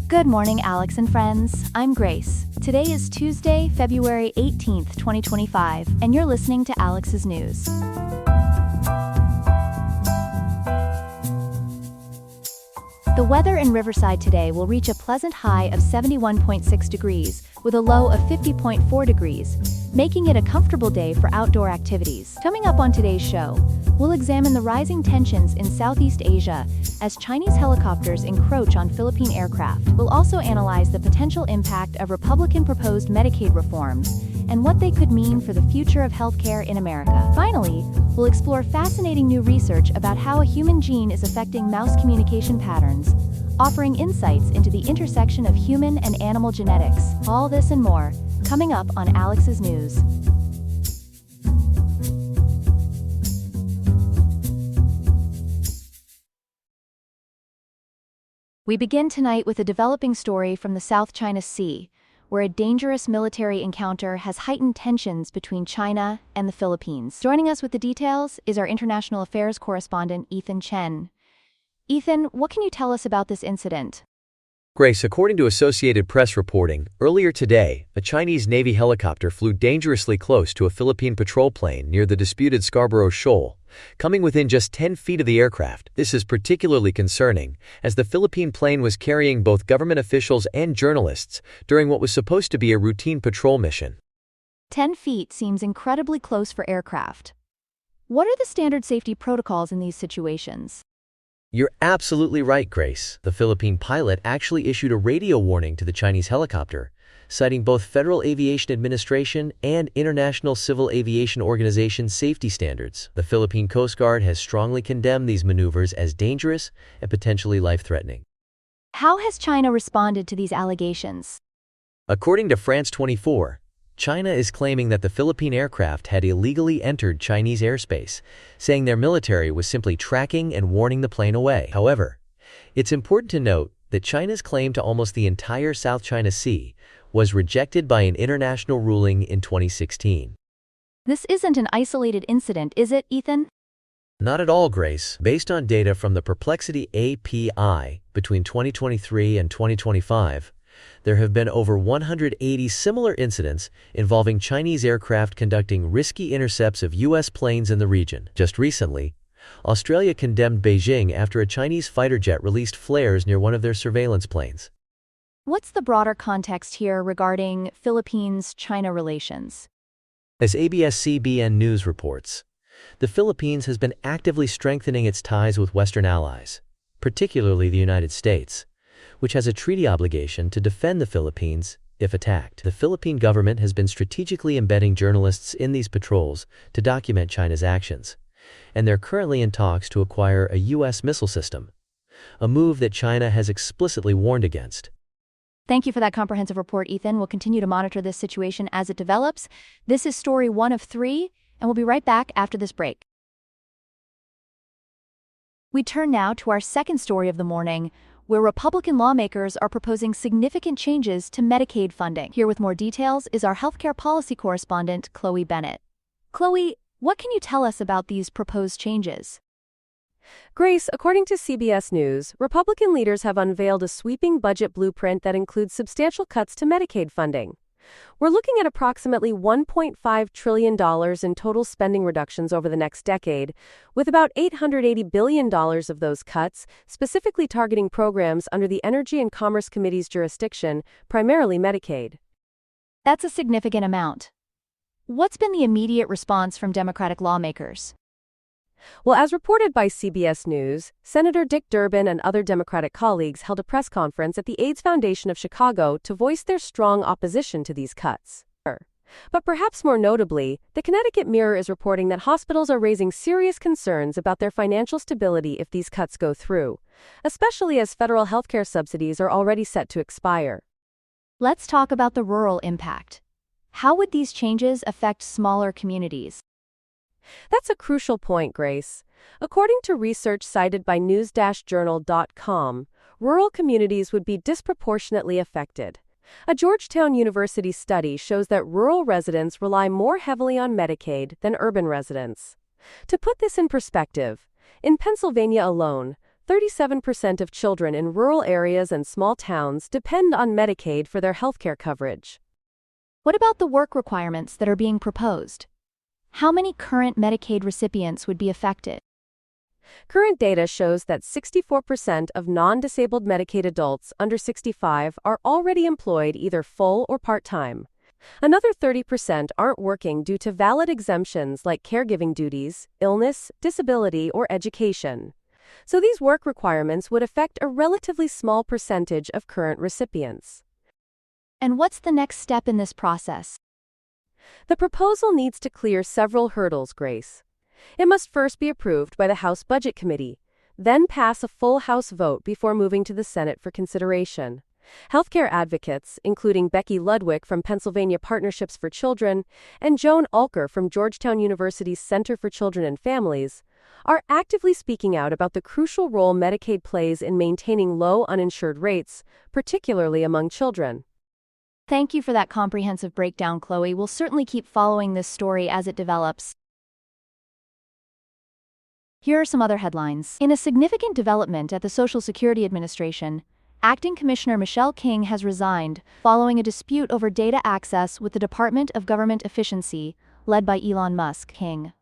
Good morning, Alex and friends. I'm Grace. Today is Tuesday, February 18th, 2025, and you're listening to Alex's News. The weather in Riverside today will reach a pleasant high of 71.6 degrees, with a low of 50.4 degrees, making it a comfortable day for outdoor activities. Coming up on today's show, we'll examine the rising tensions in Southeast Asia as Chinese helicopters encroach on Philippine aircraft. We'll also analyze the potential impact of Republican proposed Medicaid reforms and what they could mean for the future of healthcare in America. Finally, we'll explore fascinating new research about how a human gene is affecting mouse communication patterns, offering insights into the intersection of human and animal genetics. All this and more, coming up on Alex's News. We begin tonight with a developing story from the South China Sea, where a dangerous military encounter has heightened tensions between China and the Philippines. Joining us with the details is our international affairs correspondent, Ethan Chen. Ethan, what can you tell us about this incident? Grace, according to Associated Press reporting, earlier today, a Chinese Navy helicopter flew dangerously close to a Philippine patrol plane near the disputed Scarborough Shoal, coming within just 10 feet of the aircraft. This is particularly concerning, as the Philippine plane was carrying both government officials and journalists during what was supposed to be a routine patrol mission. 10 feet seems incredibly close for aircraft. What are the standard safety protocols in these situations? You're absolutely right, Grace. The Philippine pilot actually issued a radio warning to the Chinese helicopter, citing both Federal Aviation Administration and International Civil Aviation Organization safety standards. The Philippine Coast Guard has strongly condemned these maneuvers as dangerous and potentially life-threatening. How has China responded to these allegations? According to France 24, China is claiming that the Philippine aircraft had illegally entered Chinese airspace, saying their military was simply tracking and warning the plane away. However, it's important to note that China's claim to almost the entire South China Sea was rejected by an international ruling in 2016. This isn't an isolated incident, is it, Ethan? Not at all, Grace. Based on data from the Perplexity API between 2023 and 2025, there have been over 180 similar incidents involving Chinese aircraft conducting risky intercepts of U.S. planes in the region. Just recently, Australia condemned Beijing after a Chinese fighter jet released flares near one of their surveillance planes. What's the broader context here regarding Philippines-China relations? As ABS-CBN News reports, the Philippines has been actively strengthening its ties with Western allies, particularly the United States, which has a treaty obligation to defend the Philippines if attacked. The Philippine government has been strategically embedding journalists in these patrols to document China's actions, and they're currently in talks to acquire a U.S. missile system, a move that China has explicitly warned against. Thank you for that comprehensive report, Ethan. We'll continue to monitor this situation as it develops. This is story 1 of 3, and we'll be right back after this break. We turn now to our second story of the morning, where Republican lawmakers are proposing significant changes to Medicaid funding. Here with more details is our healthcare policy correspondent, Chloe Bennett. Chloe, what can you tell us about these proposed changes? Grace, according to CBS News, Republican leaders have unveiled a sweeping budget blueprint that includes substantial cuts to Medicaid funding. We're looking at approximately $1.5 trillion in total spending reductions over the next decade, with about $880 billion of those cuts specifically targeting programs under the Energy and Commerce Committee's jurisdiction, primarily Medicaid. That's a significant amount. What's been the immediate response from Democratic lawmakers? Well, as reported by CBS News, Senator Dick Durbin and other Democratic colleagues held a press conference at the AIDS Foundation of Chicago to voice their strong opposition to these cuts. But perhaps more notably, the Connecticut Mirror is reporting that hospitals are raising serious concerns about their financial stability if these cuts go through, especially as federal healthcare subsidies are already set to expire. Let's talk about the rural impact. How would these changes affect smaller communities? That's a crucial point, Grace. According to research cited by news-journal.com, rural communities would be disproportionately affected. A Georgetown University study shows that rural residents rely more heavily on Medicaid than urban residents. To put this in perspective, in Pennsylvania alone, 37% of children in rural areas and small towns depend on Medicaid for their healthcare coverage. What about the work requirements that are being proposed? How many current Medicaid recipients would be affected? Current data shows that 64% of non-disabled Medicaid adults under 65 are already employed either full or part-time. Another 30% aren't working due to valid exemptions like caregiving duties, illness, disability, or education. So these work requirements would affect a relatively small percentage of current recipients. And what's the next step in this process? The proposal needs to clear several hurdles, Grace. It must first be approved by the House Budget Committee, then pass a full House vote before moving to the Senate for consideration. Healthcare advocates, including Becky Ludwig from Pennsylvania Partnerships for Children and Joan Alker from Georgetown University's Center for Children and Families, are actively speaking out about the crucial role Medicaid plays in maintaining low uninsured rates, particularly among children. Thank you for that comprehensive breakdown, Chloe. We'll certainly keep following this story as it develops. Here are some other headlines. In a significant development at the Social Security Administration, Acting Commissioner Michelle King has resigned following a dispute over data access with the Department of Government Efficiency, led by Elon Musk. King,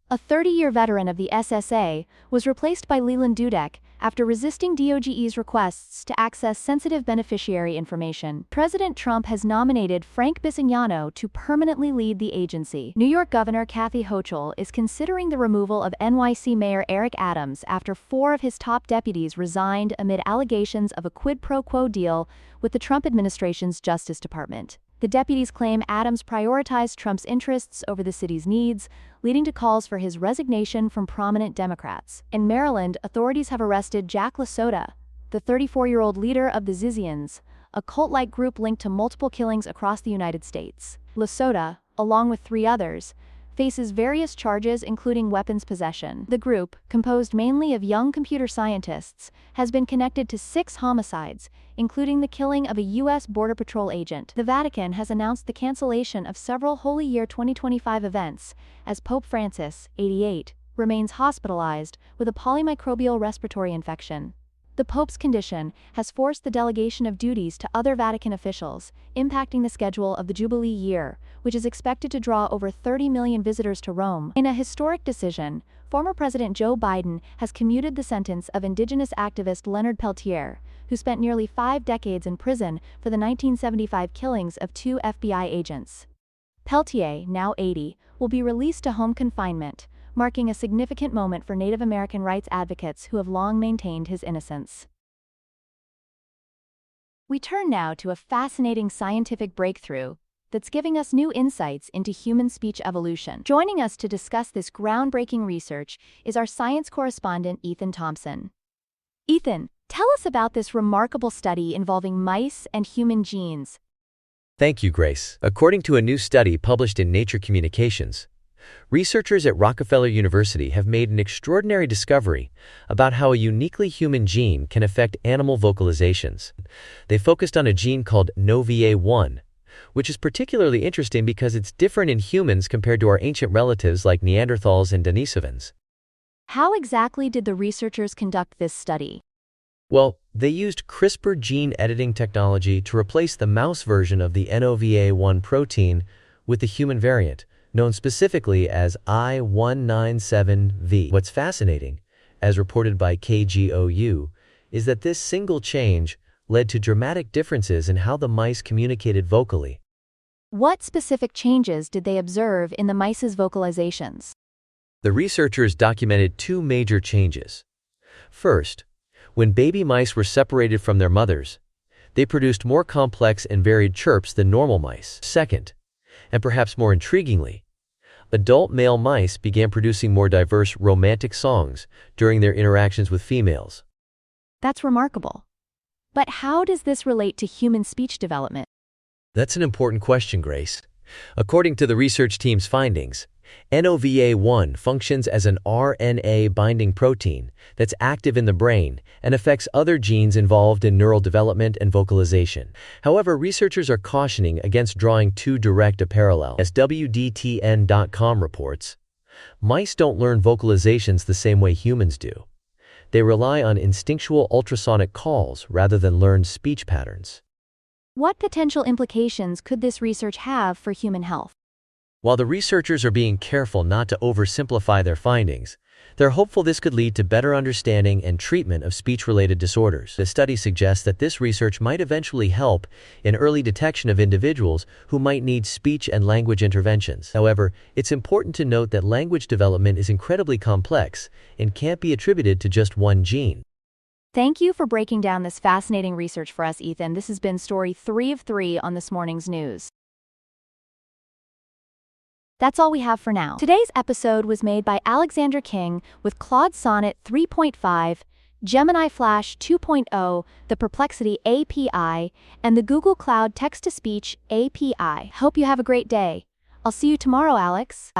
a 30-year veteran of the SSA, was replaced by Leland Dudek after resisting DOGE's requests to access sensitive beneficiary information. President Trump has nominated Frank Bisignano to permanently lead the agency. New York Governor Kathy Hochul is considering the removal of NYC Mayor Eric Adams after 4 of his top deputies resigned amid allegations of a quid pro quo deal with the Trump administration's Justice Department. The deputies claim Adams prioritized Trump's interests over the city's needs, leading to calls for his resignation from prominent Democrats. In Maryland, authorities have arrested Jack LaSota, the 34-year-old leader of the Zizians, a cult-like group linked to multiple killings across the United States. LaSota, along with 3 others, faces various charges including weapons possession. The group, composed mainly of young computer scientists, has been connected to 6 homicides, including the killing of a U.S. Border Patrol agent. The Vatican has announced the cancellation of several Holy Year 2025 events, as Pope Francis, 88, remains hospitalized with a polymicrobial respiratory infection. The Pope's condition has forced the delegation of duties to other Vatican officials, impacting the schedule of the Jubilee year, which is expected to draw over 30 million visitors to Rome. In a historic decision, former President Joe Biden has commuted the sentence of Indigenous activist Leonard Peltier, who spent nearly 5 decades in prison for the 1975 killings of 2 FBI agents. Peltier, now 80, will be released to home confinement, marking a significant moment for Native American rights advocates who have long maintained his innocence. We turn now to a fascinating scientific breakthrough that's giving us new insights into human speech evolution. Joining us to discuss this groundbreaking research is our science correspondent, Ethan Thompson. Ethan, tell us about this remarkable study involving mice and human genes. Thank you, Grace. According to a new study published in Nature Communications, researchers at Rockefeller University have made an extraordinary discovery about how a uniquely human gene can affect animal vocalizations. They focused on a gene called NOVA1, which is particularly interesting because it's different in humans compared to our ancient relatives like Neanderthals and Denisovans. How exactly did the researchers conduct this study? Well, they used CRISPR gene editing technology to replace the mouse version of the NOVA1 protein with the human variant, known specifically as I197V. What's fascinating, as reported by KGOU, is that this single change led to dramatic differences in how the mice communicated vocally. What specific changes did they observe in the mice's vocalizations? The researchers documented 2 major changes. First, when baby mice were separated from their mothers, they produced more complex and varied chirps than normal mice. Second, and perhaps more intriguingly, adult male mice began producing more diverse romantic songs during their interactions with females. That's remarkable. But how does this relate to human speech development? That's an important question, Grace. According to the research team's findings, NOVA1 functions as an RNA-binding protein that's active in the brain and affects other genes involved in neural development and vocalization. However, researchers are cautioning against drawing too direct a parallel. As WDTN.com reports, mice don't learn vocalizations the same way humans do. they rely on instinctual ultrasonic calls rather than learned speech patterns. What potential implications could this research have for human health? While the researchers are being careful not to oversimplify their findings, they're hopeful this could lead to better understanding and treatment of speech-related disorders. The study suggests that this research might eventually help in early detection of individuals who might need speech and language interventions. However, it's important to note that language development is incredibly complex and can't be attributed to just one gene. Thank you for breaking down this fascinating research for us, Ethan. This has been Story 3 of 3 on this morning's news. That's all we have for now. Today's episode was made by Alexandra King with Claude Sonnet 3.5, Gemini Flash 2.0, the Perplexity API, and the Google Cloud Text-to-Speech API. Hope you have a great day. I'll see you tomorrow, Alex.